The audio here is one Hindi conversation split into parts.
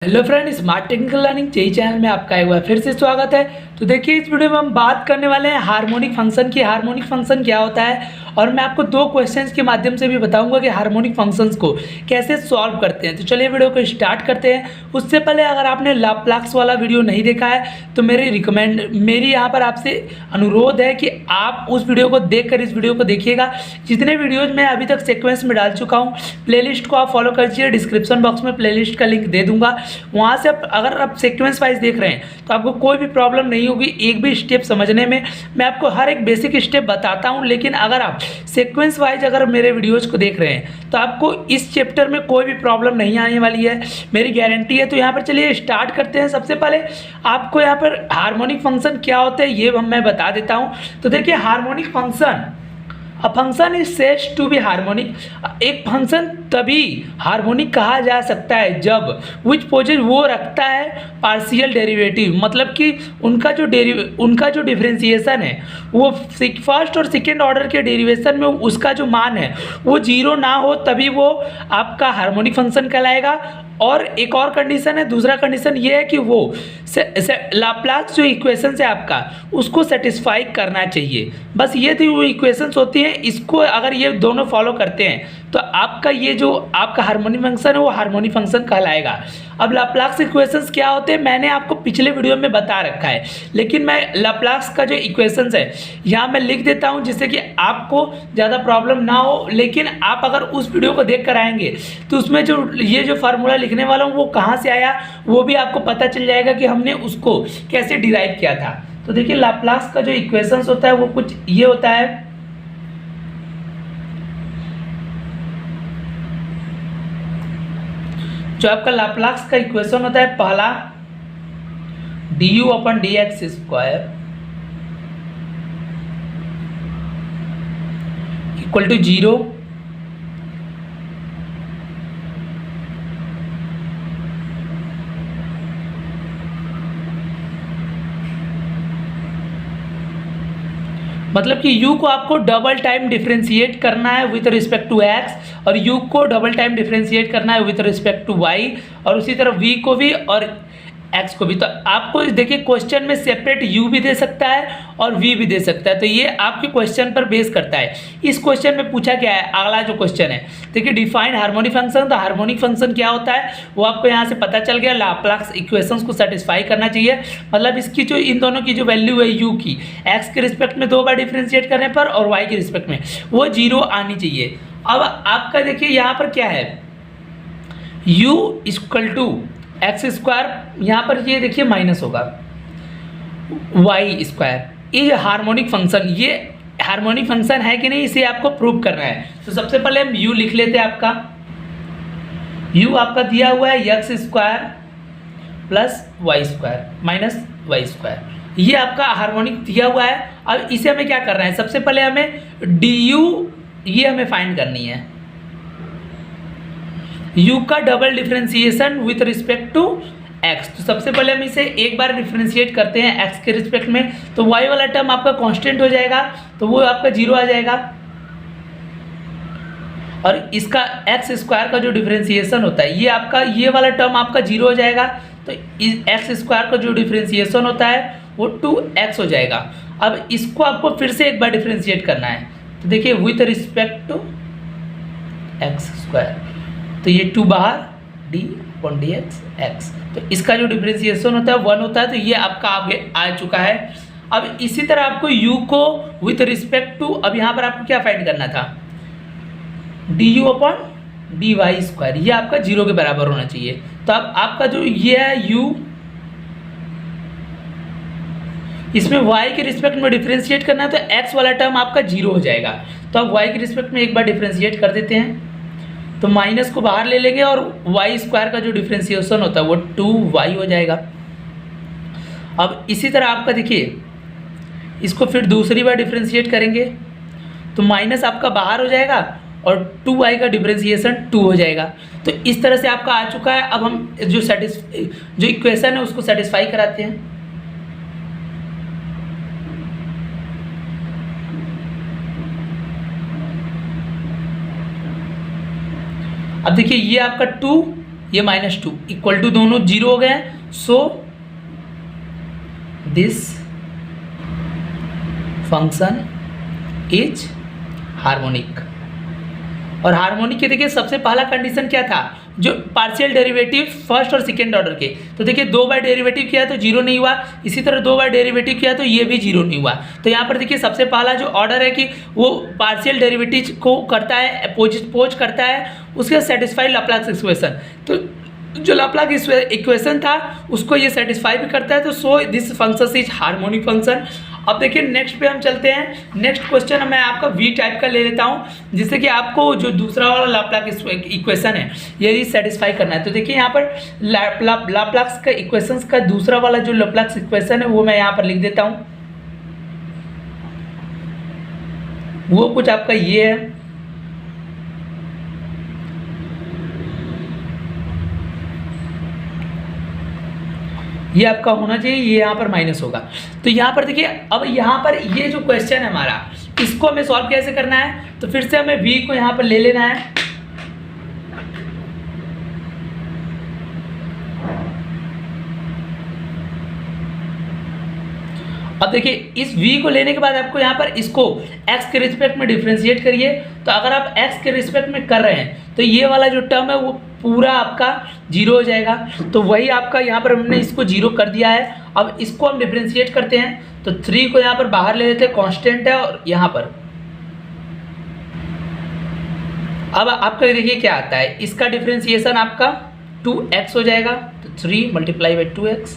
Hello friend, smart technical learning JE channel में आपका एक बार फिर से स्वागत है। तो देखिए, इस वीडियो में हम बात करने वाले हैं हार्मोनिक फंक्शन की। हार्मोनिक फंक्शन क्या होता है और मैं आपको दो क्वेश्चंस के माध्यम से भी बताऊंगा कि हार्मोनिक फंक्शंस को कैसे सॉल्व करते हैं। तो चलिए वीडियो को स्टार्ट करते हैं। उससे पहले अगर आपने लाप्लास वाला वीडियो नहीं देखा है तो मेरी यहाँ पर आपसे अनुरोध है कि आप उस वीडियो को देखकर इस वीडियो को देखिएगा। जितने वीडियोज़ मैं अभी तक सीक्वेंस में डाल चुका हूँ, प्लेलिस्ट को आप फॉलो करिए। डिस्क्रिप्शन बॉक्स में प्लेलिस्ट का लिंक दे दूंगा, वहाँ से अगर आप सीक्वेंस वाइज देख रहे हैं तो आपको कोई भी प्रॉब्लम नहीं होगी। एक भी स्टेप समझने में मैं आपको हर एक बेसिक स्टेप बताता हूँ, लेकिन अगर आप सीक्वेंस वाइज अगर मेरे वीडियोज़ को देख रहे हैं तो आपको इस चैप्टर में कोई भी प्रॉब्लम नहीं आने वाली है, मेरी गारंटी है। तो यहाँ पर चलिए स्टार्ट करते हैं। सबसे पहले आपको यहाँ पर हार्मोनिक फंक्शन क्या होते हैं ये मैं बता देता हूँ। तो देखिए, harmonic function, a function is said to be harmonic. एक फंक्शन तभी हार्मोनिक कहा जा सकता है जब विच पोजेज वो रखता है पार्शियल डेरिवेटिव, मतलब कि उनका जो डिफरेंशिएशन है वो फर्स्ट और सेकेंड ऑर्डर के डेरिवेशन में उसका जो मान है वो जीरो ना हो, तभी वो आपका हार्मोनिक फंक्शन कहलाएगा। और एक और कंडीशन है, दूसरा कंडीशन ये है कि वो लाप्लास जो इक्वेशन है आपका उसको सेटिस्फाई करना चाहिए। बस ये थी वो इक्वेशंस होती हैं, इसको अगर ये दोनों फॉलो करते हैं तो आपका ये जो आपका हार्मोनिक फंक्शन है वो हार्मोनिक फंक्शन कहलाएगा। अब लाप्लास इक्वेशंस क्या होते हैं मैंने आपको पिछले वीडियो में बता रखा है, लेकिन मैं लाप्लास का जो इक्वेशंस है यहाँ मैं लिख देता हूँ जिससे कि आपको ज़्यादा प्रॉब्लम ना हो। लेकिन आप अगर उस वीडियो को देख कर आएंगे तो उसमें जो ये जो फार्मूला लिखने वाला हूँ वो कहाँ से आया वो भी आपको पता चल जाएगा कि हमने उसको कैसे डिराइव किया था। तो देखिए, लाप्लास का जो इक्वेशंस होता है वो कुछ ये होता है। जो आपका लाप्लास का इक्वेशन होता है पहला, du अपन dx स्क्वायर इक्वल टू 0, मतलब कि u को आपको डबल टाइम डिफरेंशिएट करना है विथ रिस्पेक्ट टू x, और u को डबल टाइम डिफरेंशिएट करना है विथ रिस्पेक्ट टू y, और उसी तरह v को भी और x को भी। तो आपको देखिए, क्वेश्चन में सेपरेट u भी दे सकता है और v भी दे सकता है, तो ये आपके क्वेश्चन पर बेस करता है। इस क्वेश्चन में पूछा क्या है, अगला जो क्वेश्चन है देखिए, डिफाइन हार्मोनिक फंक्शन। तो हार्मोनिक फंक्शन क्या होता है वो आपको यहाँ से पता चल गया। लाप्लास इक्वेशंस को सेटिस्फाई करना चाहिए, मतलब इसकी जो इन दोनों की जो वैल्यू है u की, x के रिस्पेक्ट में 2 बार डिफ्रेंशिएट करने पर और y के रिस्पेक्ट में वो 0 आनी चाहिए। अब आपका देखिए यहाँ पर क्या है, u equal to x square, यहाँ पर ये देखिए माइनस होगा वाई स्क्वायर। ये हार्मोनिक फंक्शन, ये हार्मोनिक फंक्शन है कि नहीं इसे आपको प्रूव करना है। तो सबसे पहले हम u लिख लेते हैं। आपका u आपका दिया हुआ है x square plus y square minus y square, ये आपका हार्मोनिक दिया हुआ है। अब इसे हमें क्या करना है, सबसे पहले हमें du ये हमें फाइंड करनी है, u का double differentiation with respect to x। तो सबसे पहले हम इसे एक बार डिफरेंशिएट करते हैं x के रिस्पेक्ट में, तो y वाला टर्म आपका कांस्टेंट हो जाएगा, तो वो आपका 0 आ जाएगा। और इसका x स्क्वायर का जो डिफरेंशिएशन होता है ये आपका, ये वाला टर्म आपका 0 हो जाएगा। तो x स्क्वायर का जो डिफरेंशिएशन होता है वो 2x हो जाएगा। अब इसको आपको फिर से एक बार डिफरेंशिएट करना है, तो देखिए with respect to x square, तो ये 2 बाहर d अपॉन dx x, तो इसका जो डिफरेंशिएशन होता है 1 होता है, तो ये आपका आगे आ चुका है। अब इसी तरह आपको u को विथ रिस्पेक्ट टू, अब यहाँ पर आपको क्या फाइंड करना था, du अपॉन dy स्क्वायर, ये आपका 0 के बराबर होना चाहिए। तो अब आपका जो ये है u, इसमें y के रिस्पेक्ट में डिफरेंशिएट करना है, तो x वाला टर्म आपका 0 हो जाएगा। तो अब y के रिस्पेक्ट में एक बार डिफरेंशिएट कर देते हैं, तो माइनस को बाहर ले लेंगे और वाई स्क्वायर का जो डिफरेंशिएशन होता है वो 2y हो जाएगा। अब इसी तरह आपका देखिए, इसको फिर दूसरी बार डिफरेंशिएट करेंगे तो माइनस आपका बाहर हो जाएगा और 2y का डिफरेंशिएशन 2 हो जाएगा। तो इस तरह से आपका आ चुका है। अब हम जो इक्वेशन है उसको सेटिस्फाई कराते हैं। अब देखिए, ये आपका 2 ये -2 इक्वल टू दोनों जीरो हो गए। So this function is harmonic. और हार्मोनिक के देखिए सबसे पहला कंडीशन क्या था, जो पार्शियल डेरिवेटिव फर्स्ट और सेकेंड ऑर्डर के, तो देखिए 2 बार डेरिवेटिव किया तो जीरो नहीं हुआ, इसी तरह 2 बार डेरिवेटिव किया तो ये भी जीरो नहीं हुआ। तो यहाँ पर देखिए सबसे पहला जो ऑर्डर है कि वो पार्शियल डेरिवेटिव को करता है, पोज करता है, उसके सेटिस्फाई लाप्लास इक्वेशन। तो जो लाप्लास इक्वेशन था उसको ये सेटिस्फाई भी करता है। तो so this function is harmonic function. अब देखिए नेक्स्ट पे हम चलते हैं। नेक्स्ट क्वेश्चन मैं आपका वी टाइप का ले लेता हूँ, जिससे कि आपको जो दूसरा वाला लाप्लास इक्वेशन है ये सेटिस्फाई करना है। तो देखिए यहाँ पर लाप्लास का इक्वेशंस का दूसरा वाला जो लाप्लास इक्वेशन है वो मैं यहाँ पर लिख देता हूँ। वो कुछ आपका ये है, ये आपका होना चाहिए, ये यहाँ पर माइनस होगा। तो यहाँ पर देखिए अब यहाँ पर ये जो क्वेश्चन है हमारा, इसको हमें सॉल्व कैसे करना है, तो फिर से हमें v को यहाँ पर ले लेना है। अब देखिए इस v को लेने के बाद आपको यहाँ पर इसको x के रिस्पेक्ट में डिफ्रेंशिएट करिए। तो अगर आप x के रिस्पेक्ट में कर रहे हैं तो ये वाला जो टर्म है वो पूरा आपका जीरो हो जाएगा। तो वही आपका यहाँ पर हमने इसको जीरो कर दिया है। अब इसको हम डिफ्रेंशिएट करते हैं, तो 3 को यहाँ पर बाहर ले लेते हैं, कांस्टेंट है, और यहाँ पर अब आपका देखिए क्या आता है, इसका डिफ्रेंशिएशन आपका 2x हो जाएगा। तो 3 मल्टीप्लाई बाई 2x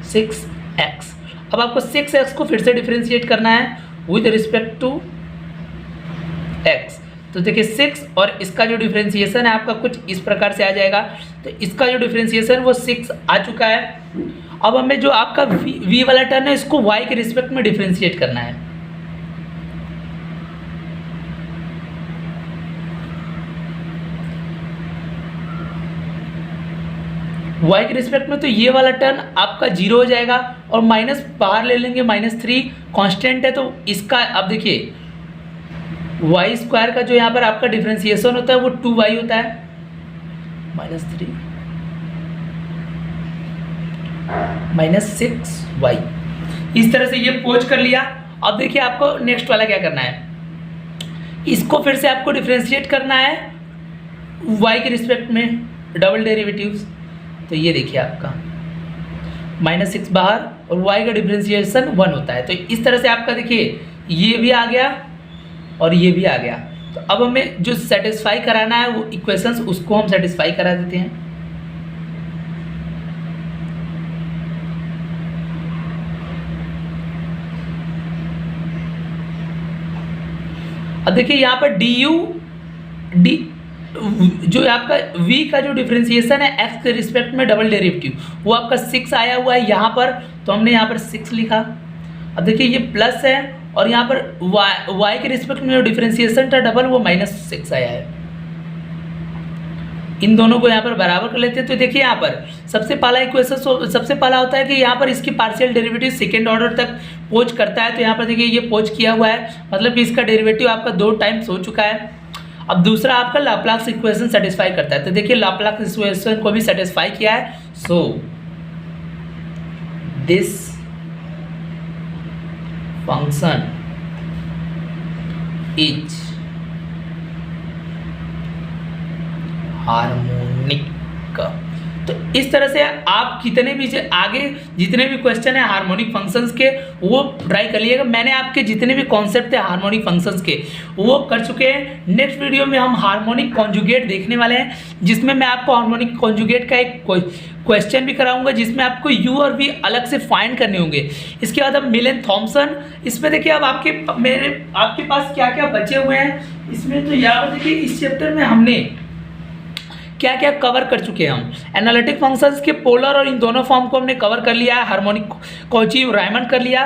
6x। अब आपको 6x को फिर से डिफ्रेंशिएट करना है विद रिस्पेक्ट टू x। तो देखिए 6 और इसका जो डिफ्रेंशिएशन है आपका कुछ इस प्रकार से आ जाएगा। तो इसका जो डिफ्रेंशिएशन वो 6 आ चुका है। अब हमें जो आपका v वाला टर्म है इसको y के रिस्पेक्ट में डिफ्रेंशिएट करना है। y के रिस्पेक्ट में, तो ये वाला टर्न आपका जीरो हो जाएगा और माइनस बाहर ले लेंगे, -3 कांस्टेंट है। तो इसका अब देखिए वाई स्क्वायर का जो यहाँ पर आपका डिफ्रेंशिएशन होता है वो 2y होता है, -3 -6y। इस तरह से ये पोज कर लिया। अब देखिए आपको नेक्स्ट वाला क्या करना है, इसको फिर से आपको डिफ्रेंशिएट करना है y के रिस्पेक्ट में, डबल डेरिवेटिव्स। तो ये देखिए आपका -6 बाहर और y का डिफ्रेंशिएशन 1 होता है। तो इस तरह से आपका देखिए ये भी आ गया और ये भी आ गया। तो अब हमें जो सेटिस्फाई कराना है वो इक्वेशंस, उसको हम सेटिस्फाई करा देते हैं। अब देखिए यहाँ पर डी जो आपका v का जो डिफरेंशिएशन है x के रिस्पेक्ट में डबल डेरिवेटिव, वो आपका 6 आया हुआ है यहाँ पर। तो हमने यहाँ पर 6 लिखा। अब देखिए ये प्लस है और यहाँ पर y के रिस्पेक्ट में जो डिफरेंशिएशन था डबल, वो -6 आया है। इन दोनों को यहाँ पर बराबर कर लेते हैं। तो देखिए यहाँ पर सबसे पहला इक्वेशन सबसे पहला होता है कि यहाँ पर इसकी पार्शियल डेरिवेटिव सेकेंड ऑर्डर तक पोज करता है। तो यहाँ पर देखिए ये पोज किया हुआ है, मतलब कि इसका डेरिवेटिव आपका 2 टाइम्स हो चुका है। अब दूसरा आपका लाप्लास इक्वेशन सेटिस्फाई करता है। तो देखिए लाप्लास इक्वेशन को भी सेटिस्फाई किया है। So this function is harmonic. तो इस तरह से आप कितने भी आगे जितने भी क्वेश्चन है हार्मोनिक फंक्शंस के वो ट्राई कर लिएगा। मैंने आपके जितने भी कॉन्सेप्ट थे हार्मोनिक फंक्शंस के वो कर चुके हैं। नेक्स्ट वीडियो में हम हार्मोनिक कॉन्जुगेट देखने वाले हैं, जिसमें मैं आपको हार्मोनिक कॉन्जुगेट का एक क्वेश्चन भी कराऊंगा, जिसमें आपको u और v अलग से फाइंड करने होंगे। इसके बाद अब मिलन थॉम्सन, इसमें देखिए अब आपके पास क्या क्या बचे हुए हैं इसमें। तो यहाँ पर देखिए इस चैप्टर में हमने क्या क्या कवर कर चुके हैं। हम एनालिटिक फंक्शंस के पोलर और इन दोनों फॉर्म को हमने कवर कर लिया है, हार्मोनिक कॉची रायमंड कर लिया।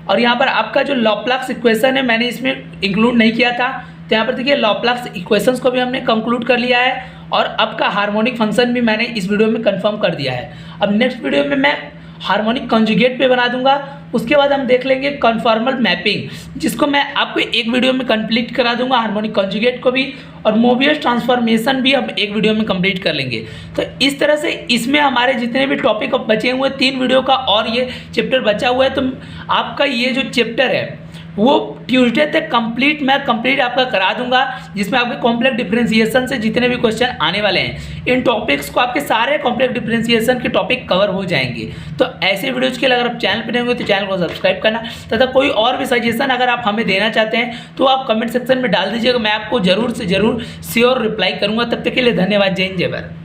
और यहाँ पर आपका जो लाप्लास इक्वेशन है मैंने इसमें इंक्लूड नहीं किया था। तो यहाँ पर देखिए लाप्लास इक्वेशंस को भी हमने कंक्लूड कर लिया है और आपका हार्मोनिक फंक्शन भी मैंने इस वीडियो में कंफर्म कर दिया है। अब नेक्स्ट वीडियो में मैं हार्मोनिक कॉन्जुगेट पे बना दूंगा। उसके बाद हम देख लेंगे कन्फॉर्मल मैपिंग, जिसको मैं आपको एक वीडियो में कंप्लीट करा दूंगा, हार्मोनिक कॉन्जुगेट को भी, और मोबियस ट्रांसफॉर्मेशन भी हम एक वीडियो में कंप्लीट कर लेंगे। तो इस तरह से इसमें हमारे जितने भी टॉपिक अब बचे हुए 3 वीडियो का और ये चैप्टर बचा हुआ है, तो आपका ये जो चैप्टर है वो ट्यूसडे तक कंप्लीट आपका करा दूंगा, जिसमें आपके कॉम्प्लेक्स डिफरेंशिएशन से जितने भी क्वेश्चन आने वाले हैं, इन टॉपिक्स को आपके सारे कॉम्प्लेक्स डिफरेंशिएशन के टॉपिक कवर हो जाएंगे। तो ऐसे वीडियोज़ के लिए अगर आप चैनल पर नए होंगे तो चैनल को सब्सक्राइब करना, तथा कोई और भी सजेशन अगर आप हमें देना चाहते हैं तो आप कमेंट सेक्शन में डाल दीजिएगा, मैं आपको जरूर से जरूर श्योर रिप्लाई करूँगा। तब तक के लिए धन्यवाद। जय हिंद, जय भारत।